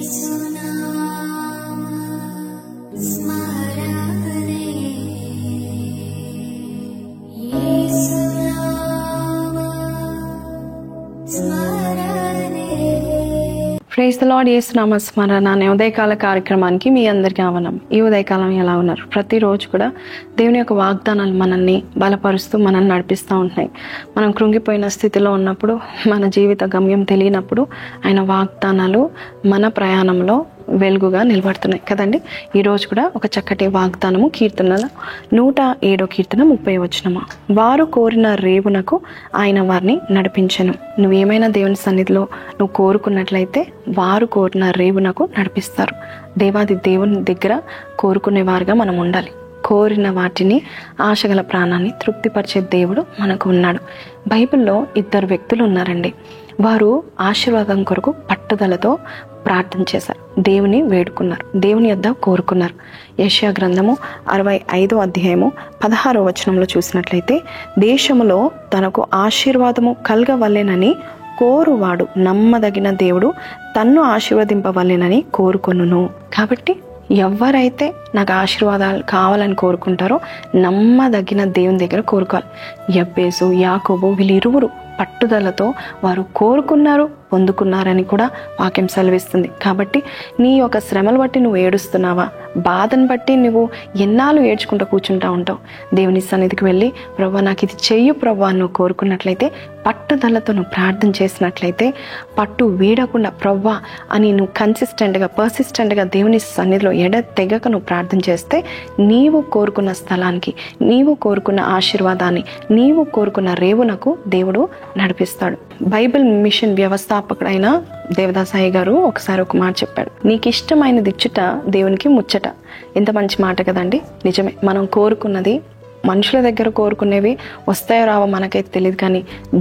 Praise the lord. యేసు నామ స్మరణ అనే ఉదయకాల కార్యక్రమానికి మీ అందరికీ ఆహ్వానం. ఈ ఉదయకాలం ఎలా ఉన్నారు? ప్రతిరోజు కూడా దేవుని యొక్క వాగ్దానాలు మనల్ని బలపరుస్తూ మనల్ని నడిపిస్తూ ఉంటున్నాయి. మనం కృంగిపోయిన స్థితిలో ఉన్నప్పుడు, మన జీవిత గమ్యం తెలియనప్పుడు ఆయన వాగ్దానాలు మన ప్రయాణంలో వెలుగుగా నిలబడుతున్నాయి కదండి. ఈరోజు కూడా ఒక చక్కటి వాగ్దానము, కీర్తనల 107 కీర్తన 30 వచనము. వారు కోరిన రేవునకు ఆయన వారిని నడిపించెను. నువ్వేమైనా దేవుని సన్నిధిలో నువ్వు కోరుకున్నట్లయితే వారు కోరిన రేవునకు నడిపిస్తారు. దేవాది దేవుని దగ్గర కోరుకునేవారుగా మనం ఉండాలి. కోరిన వాటిని, ఆశగల ప్రాణాన్ని తృప్తిపరిచే దేవుడు మనకు ఉన్నాడు. బైబిల్లో 2 వ్యక్తులు ఉన్నారండి. వారు ఆశీర్వాదం కొరకు పట్టుదలతో ప్రార్థన చేశారు, దేవుని వేడుకున్నారు, దేవుని యొద్ద కోరుకున్నారు. యెషయా గ్రంథము 65వ అధ్యాయము 16వ వచనంలో చూసినట్లయితే, దేశములో తనకు ఆశీర్వాదము కలగవలెనని కోరువాడు నమ్మదగిన దేవుడు తన్ను ఆశీర్వదింపవలెనని కోరుకొనును. కాబట్టి ఎవరైతే నాకు ఆశీర్వాదాలు కావాలని కోరుకుంటారో నమ్మదగిన దేవుని దగ్గర కోరుకోవాలి. యబ్బేసు, యాకోబు వీళ్ళిరువురు పట్టుదలతో వారు కోరుకున్నారు, పొందుకున్నారని కూడా వాక్యం సెలవిస్తుంది. కాబట్టి నీ యొక్క శ్రమలు బట్టి నువ్వు ఏడుస్తున్నావా? బాధను బట్టి నువ్వు ఎన్నాళ్ళు ఏడ్చుకుంటూ కూర్చుంటా ఉంటావు. దేవుని సన్నిధికి వెళ్ళి, ప్రభా నాకు ఇది చెయ్యి ప్రభా నువ్వు కోరుకున్నట్లయితే, పట్టుదలతో నువ్వు ప్రార్థన చేసినట్లయితే, పట్టు వీడకుండా ప్రభా అని నువ్వు కన్సిస్టెంట్గా, పర్సిస్టెంట్గా దేవుని సన్నిధిలో తెగక నువ్వు ప్రార్థన చేస్తే, నీవు కోరుకున్న స్థలానికి, నీవు కోరుకున్న ఆశీర్వాదాన్ని, నీవు కోరుకున్న రేవునకు దేవుడు నడిపిస్తాడు. బైబిల్ మిషన్ వ్యవస్థాపకుడైన దేవదాసాయి గారు ఒకసారి ఒక మాట చెప్పాడు, నీకు ఇష్టమైనది ఇచ్చుట దేవునికి ముచ్చట. ఎంత మంచి మాట కదండి. నిజమే, మనం కోరుకున్నది మనుషుల దగ్గర కోరుకునేవి వస్తాయో రావో మనకైతే తెలియదు, కానీ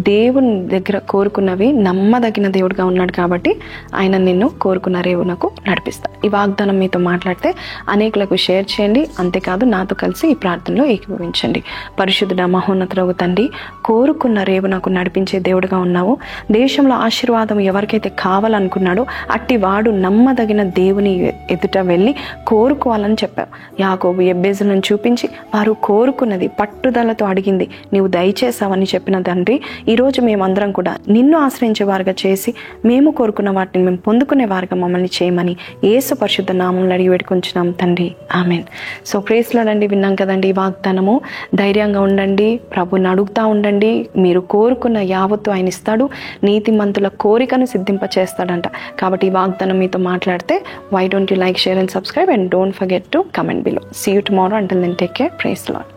దేవుని దగ్గర కోరుకున్నవి నమ్మదగిన దేవుడుగా ఉన్నాడు కాబట్టి ఆయన నిన్ను కోరుకున్న రేవునకు నడిపిస్తాడు. ఈ వాగ్దానం మీతో మాట్లాడితే అనేకులకు షేర్ చేయండి. అంతేకాదు నాతో కలిసి ఈ ప్రార్థనలో ఏకీభవించండి. పరిశుద్ధుడ మహోన్నతుడగు తండ్రి, కోరుకున్న రేవునకు నడిపించే దేవుడుగా ఉన్నావు. దేశంలో ఆశీర్వాదం ఎవరికైతే కావాలనుకున్నాడో అట్టి వాడు నమ్మదగిన దేవుని ఎదుట వెళ్ళి కోరుకోవాలని చెప్పావు. యాకోబు, యెబ్బేజులను చూపించి వారు కోరుకున్నది, పట్టుదలతో అడిగింది నీవు దయచేసావని చెప్పిన తండ్రి, ఈరోజు మేమందరం కూడా నిన్ను ఆశ్రయించే వారుగా చేసి, మేము కోరుకున్న వాటిని మేము పొందుకునే వారుగా మమ్మల్ని చేయమని యేసు పరిశుద్ధ నామములో అడిగి వేడుకొంచున్నాం తండ్రి, ఆమెన్. సో ప్రైజ్ లార్డ్ అండి. విన్నాం కదండి ఈ వాగ్దానము. ధైర్యంగా ఉండండి, ప్రభుని అడుగుతూ ఉండండి. మీరు కోరుకున్న యావత్తు ఆయన ఇస్తాడు. నీతిమంతుల కోరికను సిద్ధింప చేస్తాడంట. కాబట్టి ఈ వాగ్దానం మీతో మాట్లాడితే, why don't you like, share and subscribe and don't forget to comment below. See you tomorrow. Until then, take care. Praise the Lord.